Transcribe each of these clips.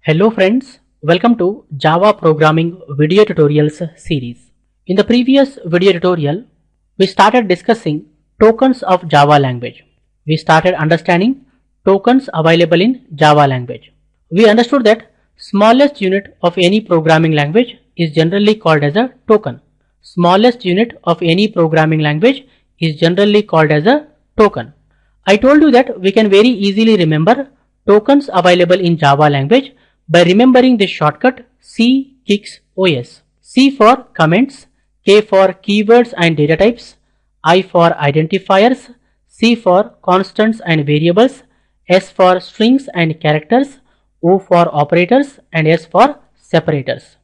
Hello friends, welcome to Java Programming Video Tutorials series. In the previous video tutorial, we started discussing tokens of Java language. We started understanding tokens available in Java language. We understood that smallest unit of any programming language is generally called as a token. Smallest unit of any programming language is generally called as a token. I told you that we can very easily remember tokens available in Java language by remembering this shortcut C kicks OS. C for comments, K for keywords and data types, I for identifiers, C for constants and variables, S for strings and characters, O for operators and S for separators.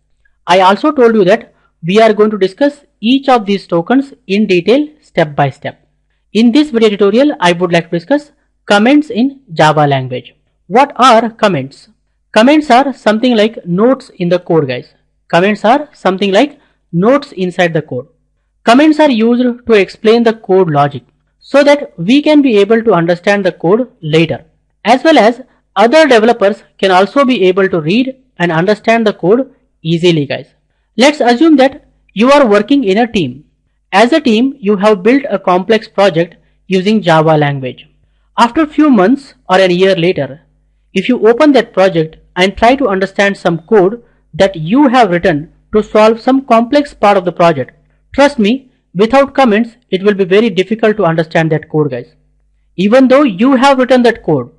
I also told you that we are going to discuss each of these tokens in detail step by step. In this video tutorial, I would like to discuss comments in Java language. What are comments? Comments are something like notes in the code, guys. Comments are something like notes inside the code. Comments are used to explain the code logic so that we can be able to understand the code later, as well as other developers can also be able to read and understand the code easily, guys. Let's assume that you are working in a team. As a team, you have built a complex project using Java language. After a few months or a year later, if you open that project and try to understand some code that you have written to solve some complex part of the project, trust me, without comments, it will be very difficult to understand that code, guys. Even though you have written that code,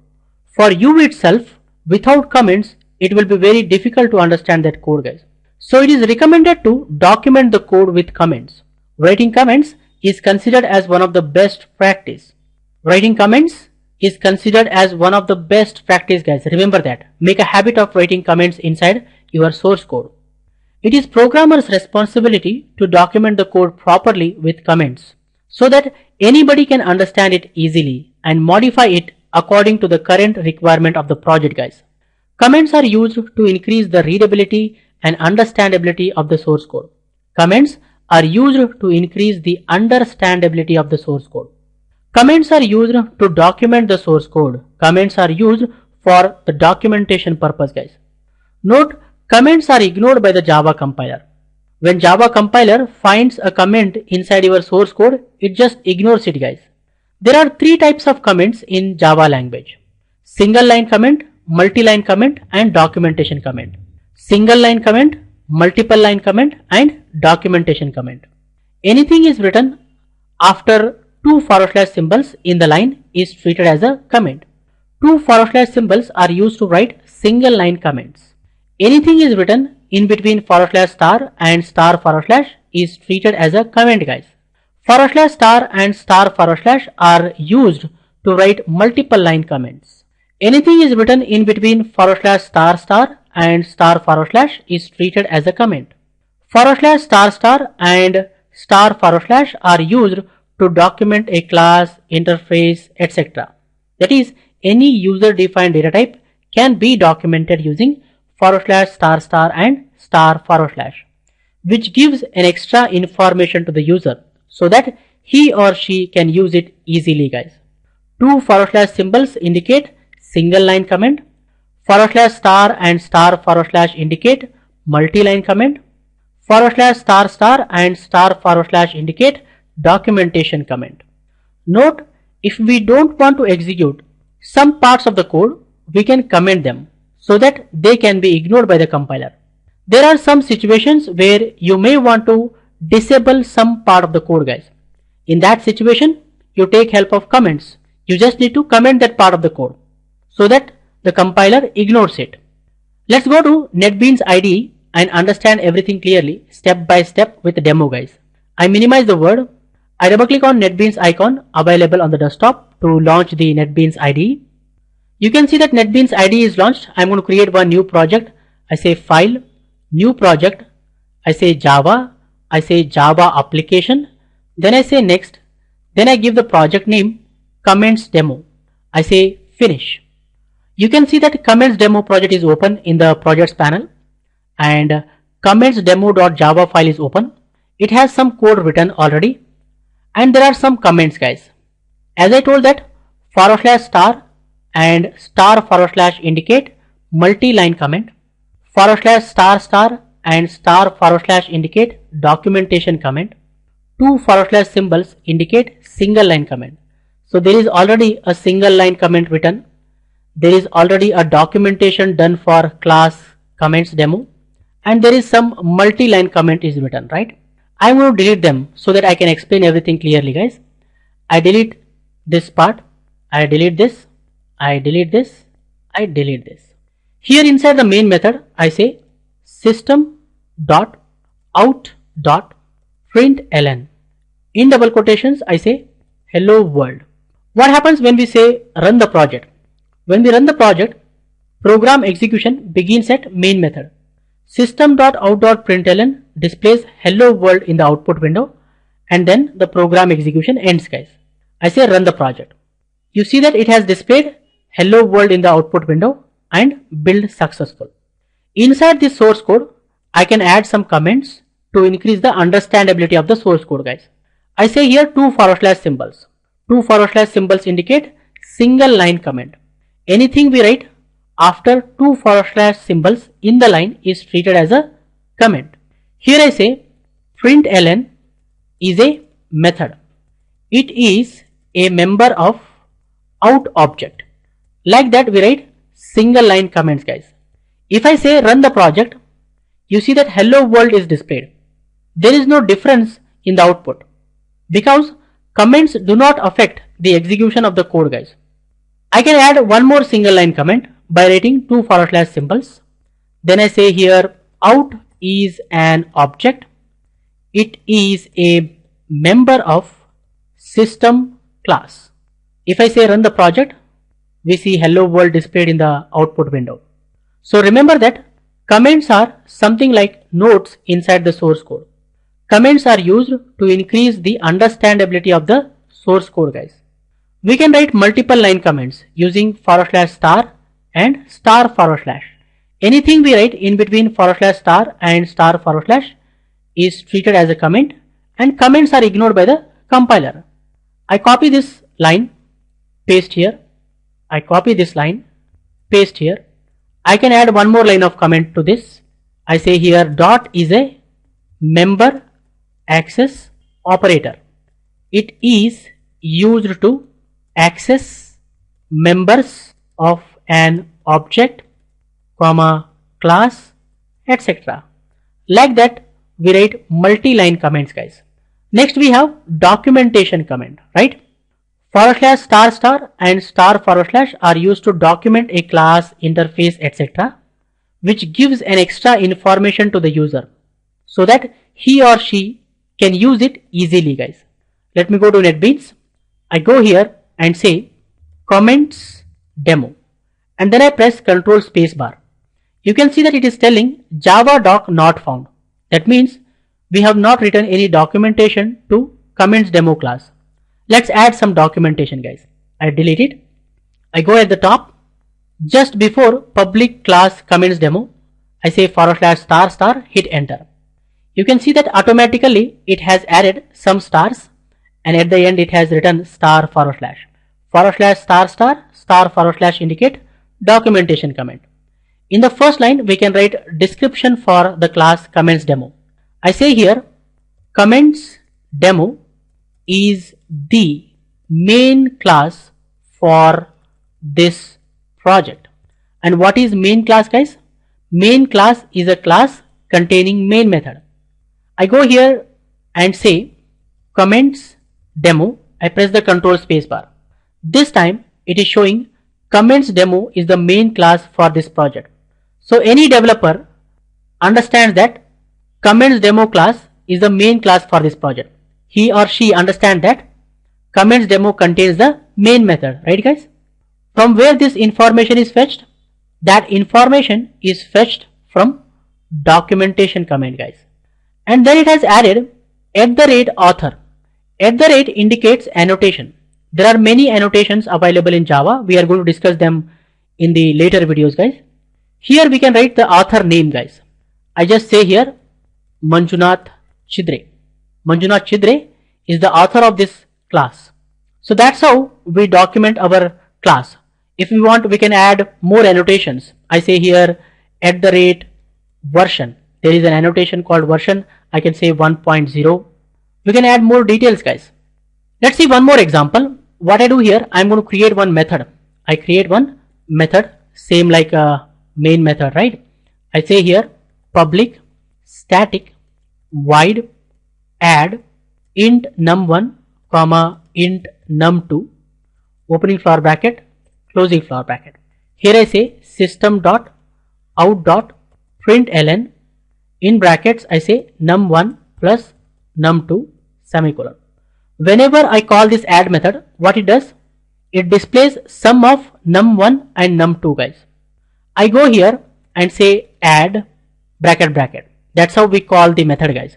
for you itself, without comments, it will be very difficult to understand that code, guys. So it is recommended to document the code with comments. Writing comments is considered as one of the best practice. Writing comments is considered as one of the best practice, guys. Remember that. Make a habit of writing comments inside your source code. It is programmer's responsibility to document the code properly with comments so that anybody can understand it easily and modify it according to the current requirement of the project, guys. Comments are used to increase the readability and understandability of the source code. Comments are used to increase the understandability of the source code. Comments are used to document the source code. Comments are used for the documentation purpose, guys. Note, comments are ignored by the Java compiler. When Java compiler finds a comment inside your source code, it just ignores it, guys. There are three types of comments in Java language: single line comment, multi-line comment and documentation comment. Single line comment, multiple line comment and documentation comment. Anything is written after two / symbols in the line is treated as a comment. Two / symbols are used to write single line comments. Anything is written in between / and * is treated as a comment, guys. / and * are used to write multiple line comments. Anything is written in between / and * is treated as a comment. / and * are used to document a class, interface, etc. That is, any user-defined data type can be documented using / and *, which gives an extra information to the user so that he or she can use it easily, guys. Two / symbols indicate single line comment. / and * indicate multi-line comment. / and * indicate documentation comment. Note, if we don't want to execute some parts of the code, we can comment them so that they can be ignored by the compiler. There are some situations where you may want to disable some part of the code, guys. In that situation, you take help of comments. You just need to comment that part of the code so that the compiler ignores it. Let's go to NetBeans IDE and understand everything clearly step by step with the demo, guys. I minimize the word. I double click on NetBeans icon available on the desktop to launch the NetBeans IDE. You can see that NetBeans IDE is launched. I'm going to create one new project. I say File, New Project. I say Java. I say Java Application. Then I say Next. Then I give the project name Comments Demo. I say Finish. You can see that Comments Demo project is open in the projects panel and comments demo.java file is open. It has some code written already and there are some comments, guys. As I told that / and * indicate multi-line comment. /** and */ indicate documentation comment. Two / symbols indicate single line comment. So there is already a single line comment written. There is already a documentation done for class comments demo, and there is some multi-line comment is written, right? I'm going to delete them so that I can explain everything clearly, guys. I delete this part, I delete this, I delete this, I delete this. Here inside the main method, I say system.out.println. In double quotations, I say hello world. What happens when we say run the project? When we run the project, program execution begins at main method. System.out.println displays hello world in the output window, and then the program execution ends, guys. I say run the project. You see that it has displayed hello world in the output window and build successful. Inside this source code, I can add some comments to increase the understandability of the source code, guys. I say here two / symbols. Two / symbols indicate single line comment. Anything we write after two / symbols in the line is treated as a comment. Here I say println is a method. It is a member of out object. Like that we write single line comments, guys. If I say run the project, you see that hello world is displayed. There is no difference in the output because comments do not affect the execution of the code, guys. I can add one more single line comment by writing two / symbols. Then I say here out is an object. It is a member of system class. If I say run the project, we see hello world displayed in the output window. So remember that comments are something like notes inside the source code. Comments are used to increase the understandability of the source code, guys. We can write multiple line comments using /* and */. Anything we write in between /* and */* is treated as a comment, and comments are ignored by the compiler. I copy this line, paste here. I copy this line, paste here. I can add one more line of comment to this. I say here dot is a member access operator. It is used to access members of an object, class, etc. Like that we write multi-line comments, guys. Next we have documentation comment, right? /** and */ are used to document a class, interface, etc., which gives an extra information to the user so that he or she can use it easily, guys. Let me go to NetBeans. I go here and say comments demo, and then I press Ctrl space bar. You can see that it is telling Java doc not found. That means we have not written any documentation to comments demo class. Let's add some documentation, guys. I delete it. I go at the top. Just before public class comments demo, I say /**, hit enter. You can see that automatically it has added some stars, and at the end it has written */*. /*** indicate documentation comment. In the first line we can write description for the class comments demo. I say here comments demo is the main class for this project. And what is main class, guys? Main class is a class containing main method. I go here and say comments demo. I press the Ctrl space bar. This time it is showing comments demo is the main class for this project. So any developer understands that comments demo class is the main class for this project. He or she understands that comments demo contains the main method, right, guys? From where this information is fetched? That information is fetched from documentation comment, guys. And then it has added @author. @ indicates annotation. There are many annotations available in Java. We are going to discuss them in the later videos, guys. Here we can write the author name, guys. I just say here Manjunath Chidre. Manjunath Chidre is the author of this class. So that's how we document our class. If we want, we can add more annotations. I say here @version. There is an annotation called version. I can say 1.0. We can add more details, guys. Let's see one more example. What I do here, I'm going to create one method. I create one method, same like a main method, right? I say here public static void add int num1 comma int num2 opening flower bracket closing flower bracket. Here I say system dot out dot println in brackets I say num1 plus num2 semicolon. Whenever I call this add method, what it does, it displays sum of num1 and num2, guys. I go here and say add bracket bracket. That's how we call the method, guys.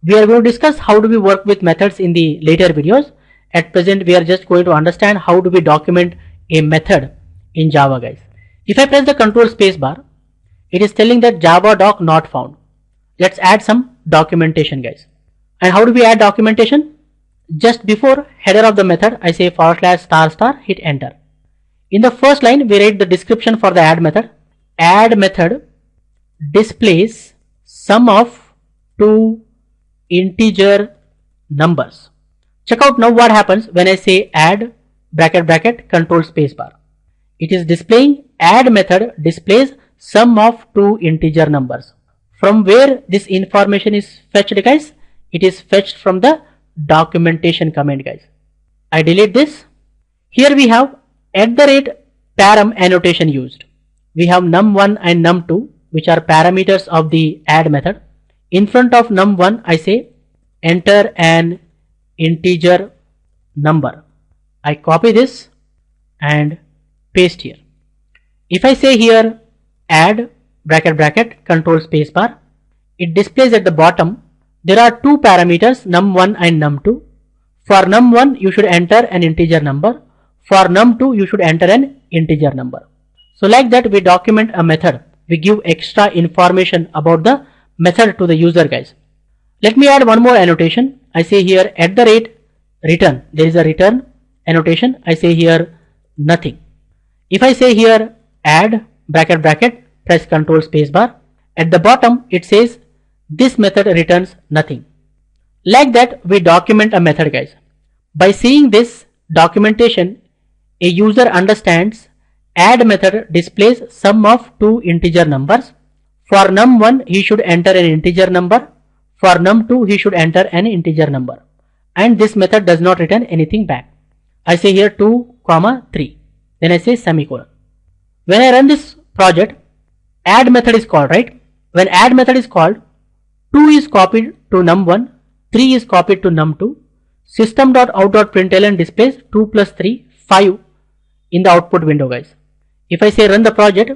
We are going to discuss how do we work with methods in the later videos. At present, we are just going to understand how do we document a method in Java, guys. If I press the control space bar, it is telling that Java doc not found. Let's add some documentation, guys. And how do we add documentation? Just before header of the method, I say /* hit enter. In the first line, we write the description for the add method. Add method displays sum of two integer numbers. Check out now what happens when I say add bracket bracket control space bar. It is displaying add method displays sum of two integer numbers. From where this information is fetched, guys? It is fetched from the documentation command, guys. I delete this. Here we have @param annotation used. We have num1 and num2, which are parameters of the add method. In front of num1, I say enter an integer number. I copy this and paste here. If I say here add bracket bracket control space bar, it displays at the bottom there are two parameters num1 and num2. For num1 you should enter an integer number. For num2 you should enter an integer number. So like that we document a method. We give extra information about the method to the user, guys. Let me add one more annotation. I say here @return. There is a return annotation. I say here nothing. If I say here add bracket bracket press control space bar, at the bottom it says this method returns nothing. Like that we document a method, guys. By seeing this documentation, a user understands add method displays sum of two integer numbers. For num1 he should enter an integer number. For num2 he should enter an integer number. And this method does not return anything back. I say here 2, 3. Then I say semicolon. When I run this project, add method is called, right? When add method is called, 2 is copied to num1, 3 is copied to num2. System.out.println displays 2 plus 3, 5 in the output window, guys. If I say run the project,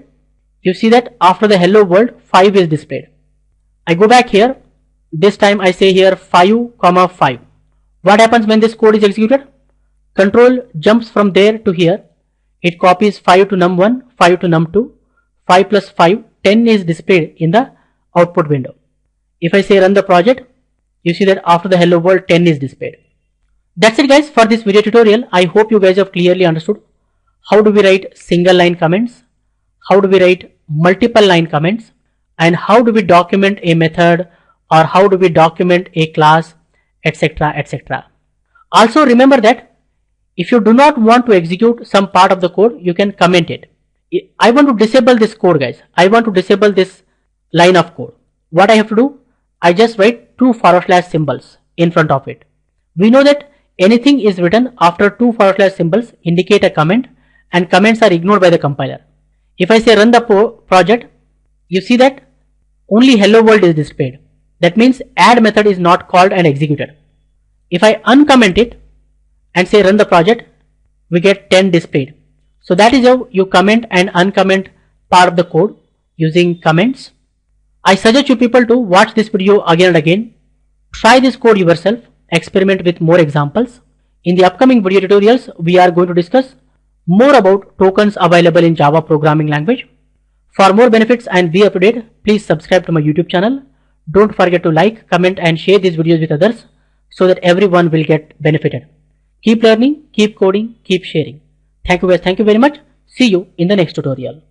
you see that after the hello world, 5 is displayed. I go back here. This time I say here 5, 5. What happens when this code is executed? Control jumps from there to here. It copies 5 to num1, 5 to num2, 5 plus 5, 10 is displayed in the output window. If I say run the project, you see that after the hello world 10 is displayed. That's it, guys, for this video tutorial. I hope you guys have clearly understood how do we write single line comments, how do we write multiple line comments, and how do we document a method or how do we document a class, etc, etc. Also remember that if you do not want to execute some part of the code, you can comment it. I want to disable this code, guys. I want to disable this line of code. What I have to do? I just write two / symbols in front of it. We know that anything is written after two / symbols indicate a comment, and comments are ignored by the compiler. If I say run the project, you see that only hello world is displayed. That means add method is not called and executed. If I uncomment it and say run the project, we get 10 displayed. So that is how you comment and uncomment part of the code using comments. I suggest you people to watch this video again and again. Try this code yourself. Experiment with more examples. In the upcoming video tutorials, we are going to discuss more about tokens available in Java programming language. For more benefits and be up to date, please subscribe to my YouTube channel. Don't forget to like, comment and share these videos with others so that everyone will get benefited. Keep learning, keep coding, keep sharing. Thank you guys. Thank you very much. See you in the next tutorial.